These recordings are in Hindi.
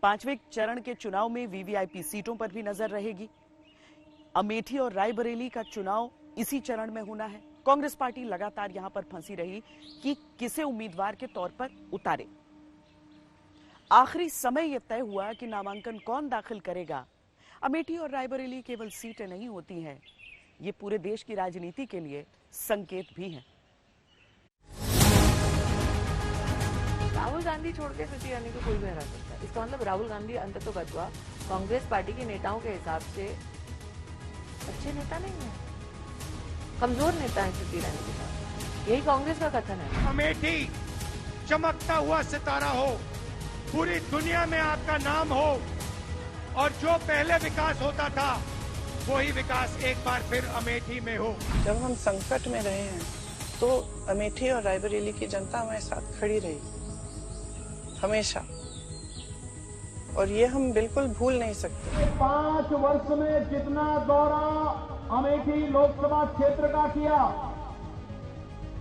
पांचवें चरण के चुनाव में वीवीआईपी सीटों पर भी नजर रहेगी। अमेठी और रायबरेली का चुनाव इसी चरण में होना है। कांग्रेस पार्टी लगातार यहां पर फंसी रही कि किसे उम्मीदवार के तौर पर उतारे। आखिरी समय यह तय हुआ कि नामांकन कौन दाखिल करेगा। अमेठी और रायबरेली केवल सीटें नहीं होती हैं, ये पूरे देश की राजनीति के लिए संकेत भी हैं। राहुल गांधी छोड़ के स्मृति ईरानी को कोई भी हरा सकता है। इसका मतलब राहुल गांधी अंततोगत्वा कांग्रेस पार्टी के नेताओं के हिसाब से अच्छे नेता नहीं है, कमजोर नेता है स्मृति ईरानी के साथ। यही कांग्रेस का कथन है। अमेठी चमकता हुआ सितारा हो, पूरी दुनिया में आपका नाम हो, और जो पहले विकास होता था वही विकास एक बार फिर अमेठी में हो। जब हम संकट में रहे हैं तो अमेठी और रायबरेली की जनता हमारे साथ खड़ी रही हमेशा, और ये हम बिल्कुल भूल नहीं सकते। 5 वर्ष में जितना दौरा अमेठी लोकसभा क्षेत्र का किया,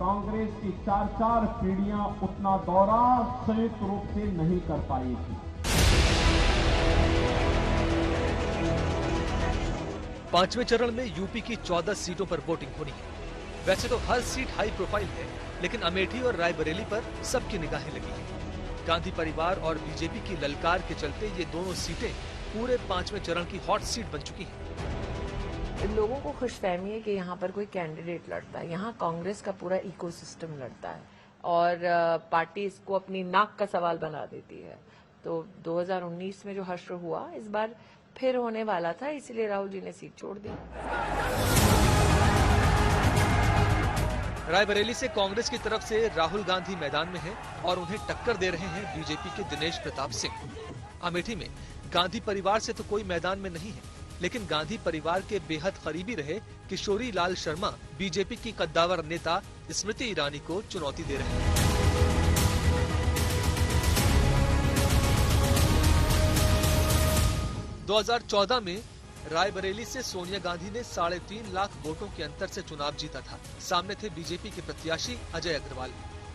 कांग्रेस की 4 पीढ़ियां उतना दौरा संयुक्त रूप से नहीं कर पाई थी। 5वें चरण में यूपी की 14 सीटों पर वोटिंग होनी है। वैसे तो हर सीट हाई प्रोफाइल है, लेकिन अमेठी और रायबरेली पर सबकी निगाहें लगी हैं। गांधी परिवार और बीजेपी की ललकार के चलते ये दोनों सीटें पूरे 5वें चरण की हॉट सीट बन चुकी हैं। इन लोगों को खुशफहमी है कि यहाँ पर कोई कैंडिडेट लड़ता है। यहाँ कांग्रेस का पूरा इकोसिस्टम लड़ता है और पार्टी इसको अपनी नाक का सवाल बना देती है। तो 2019 में जो हश्र हुआ इस बार फिर होने वाला था, इसलिए राहुल जी ने सीट छोड़ दी। रायबरेली से कांग्रेस की तरफ से राहुल गांधी मैदान में हैं और उन्हें टक्कर दे रहे हैं बीजेपी के दिनेश प्रताप सिंह। अमेठी में गांधी परिवार से तो कोई मैदान में नहीं है, लेकिन गांधी परिवार के बेहद करीबी रहे किशोरी लाल शर्मा बीजेपी की कद्दावर नेता स्मृति ईरानी को चुनौती दे रहे हैं। – 2014 में रायबरेली से सोनिया गांधी ने 3.5 लाख वोटों के अंतर से चुनाव जीता था। सामने थे बीजेपी के प्रत्याशी अजय अग्रवाल।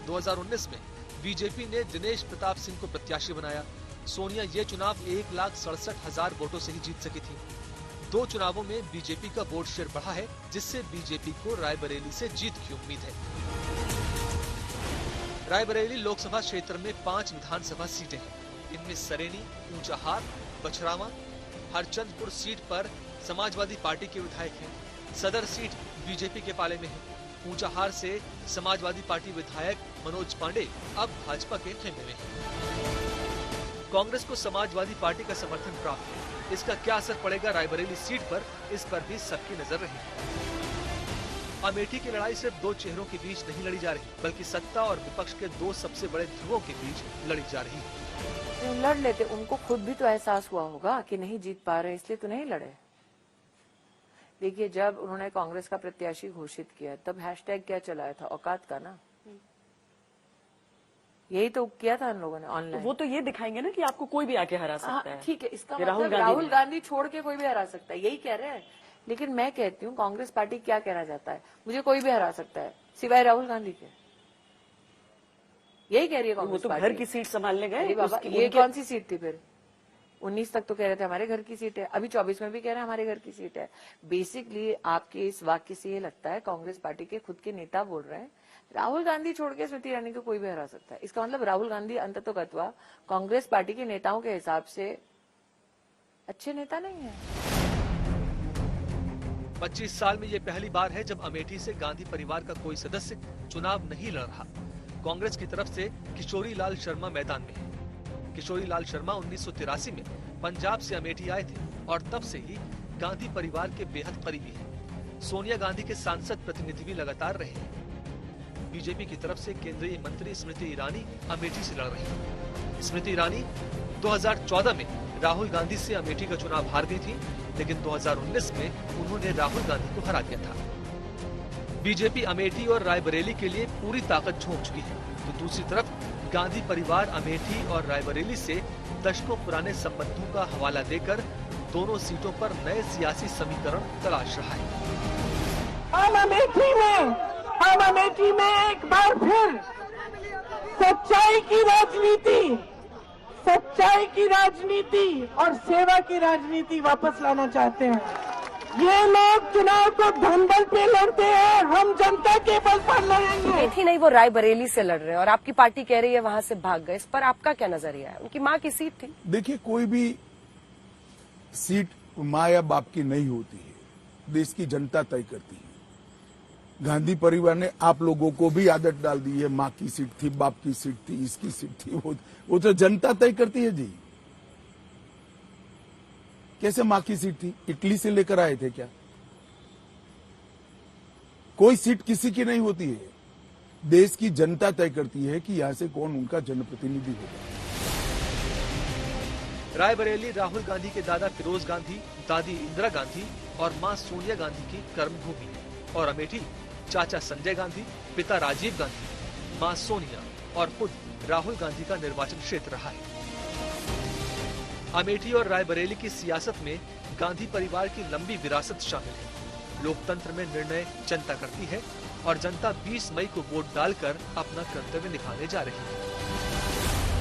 2019 में बीजेपी ने दिनेश प्रताप सिंह को प्रत्याशी बनाया। सोनिया ये चुनाव 1,67,000 वोटों से ही जीत सकी थी। 2 चुनावों में बीजेपी का वोट शेयर बढ़ा है, जिससे बीजेपी को रायबरेली से जीत की उम्मीद है। रायबरेली लोकसभा क्षेत्र में 5 विधानसभा सीटें हैं। इनमें सरेनी, ऊंचाहार, बछरावा, हरचंदपुर सीट पर समाजवादी पार्टी के विधायक हैं। सदर सीट बीजेपी के पाले में है। ऊंचाहार से समाजवादी पार्टी विधायक मनोज पांडे अब भाजपा के खेमे में हैं। कांग्रेस को समाजवादी पार्टी का समर्थन प्राप्त है। इसका क्या असर पड़ेगा रायबरेली सीट पर, इस पर भी सबकी नजर रही। अमेठी की लड़ाई सिर्फ 2 चेहरों के बीच नहीं लड़ी जा रही, बल्कि सत्ता और विपक्ष के 2 सबसे बड़े ध्रुवों के बीच लड़ी जा रही है। लड़ लेते, उनको खुद भी तो एहसास हुआ होगा कि नहीं जीत पा रहे, इसलिए तो नहीं लड़े। देखिए, जब उन्होंने कांग्रेस का प्रत्याशी घोषित किया तब हैशटैग क्या चलाया था, औकात का ना। यही तो किया था इन लोगों ने ऑनलाइन। तो वो तो ये दिखाएंगे ना कि आपको कोई भी आके हरा सकता है। ठीक है, इसका मतलब राहुल गांधी छोड़ के कोई भी हरा सकता है, यही कह रहे हैं। लेकिन मैं कहती हूँ कांग्रेस पार्टी क्या कहना चाहता है, मुझे कोई भी हरा सकता है सिवाय राहुल गांधी के। यही कह रही है कांग्रेस पार्टी। घर की सीट संभालने गए बाबा, ये कौन सी सीट थी फिर? 19 तक तो कह रहे थे हमारे घर की सीट है, अभी 24 में भी कह रहे हैं हमारे घर की सीट है। बेसिकली आपके इस वाक्य से ये लगता है कांग्रेस पार्टी के खुद के नेता बोल रहे हैं राहुल गांधी छोड़ के स्मृति ईरानी को कोई भी हरा सकता है। इसका मतलब राहुल गांधी अंततोगत्वा कांग्रेस पार्टी के नेताओं के हिसाब से अच्छे नेता नहीं है। 25 साल में ये पहली बार है जब अमेठी से गांधी परिवार का कोई सदस्य चुनाव नहीं लड़ रहा। कांग्रेस की तरफ से किशोरी लाल शर्मा मैदान में है। किशोरी लाल शर्मा 1983 में पंजाब से अमेठी आए थे और तब से ही गांधी परिवार के बेहद करीबी हैं। सोनिया गांधी के सांसद प्रतिनिधि भी लगातार रहे हैं। बीजेपी की तरफ से केंद्रीय मंत्री स्मृति ईरानी अमेठी से लड़ रही हैं। स्मृति ईरानी 2014 में राहुल गांधी से अमेठी का चुनाव हार गई थी, लेकिन 2019 में उन्होंने राहुल गांधी को हरा दिया था। बीजेपी अमेठी और रायबरेली के लिए पूरी ताकत झोंक चुकी है, तो दूसरी तरफ गांधी परिवार अमेठी और रायबरेली से दशकों पुराने संबंधों का हवाला देकर दोनों सीटों पर नए सियासी समीकरण तलाश रहा है। हम अमेठी में एक बार फिर सच्चाई की राजनीति, सच्चाई की राजनीति और सेवा की राजनीति वापस लाना चाहते हैं। ये लोग चुनाव को धनबल पे लड़ते हैं, हम जनता के बल पर लड़ेंगे। अमेठी नहीं, वो रायबरेली से लड़ रहे हैं और आपकी पार्टी कह रही है वहां से भाग गए। इस पर आपका क्या नजरिया है? उनकी मां की सीट थी। देखिए, कोई भी सीट माँ या बाप की नहीं होती है, देश की जनता तय करती है। गांधी परिवार ने आप लोगों को भी आदत डाल दी है, माँ की सीट थी, बाप की सीट थी, इसकी सीट थी, वो तो जनता तय करती है जी। कैसे माँ की सीट थी? इटली से लेकर आए थे क्या? कोई सीट किसी की नहीं होती है, देश की जनता तय करती है कि यहां से कौन उनका जनप्रतिनिधि होगा। रायबरेली राहुल गांधी के दादा फिरोज गांधी, दादी इंदिरा गांधी और मां सोनिया गांधी की कर्मभूमि है और अमेठी चाचा संजय गांधी, पिता राजीव गांधी, मां सोनिया और खुद राहुल गांधी का निर्वाचन क्षेत्र रहा है। अमेठी और रायबरेली की सियासत में गांधी परिवार की लंबी विरासत शामिल है। लोकतंत्र में निर्णय जनता करती है और जनता 20 मई को वोट डालकर अपना कर्तव्य निभाने जा रही है।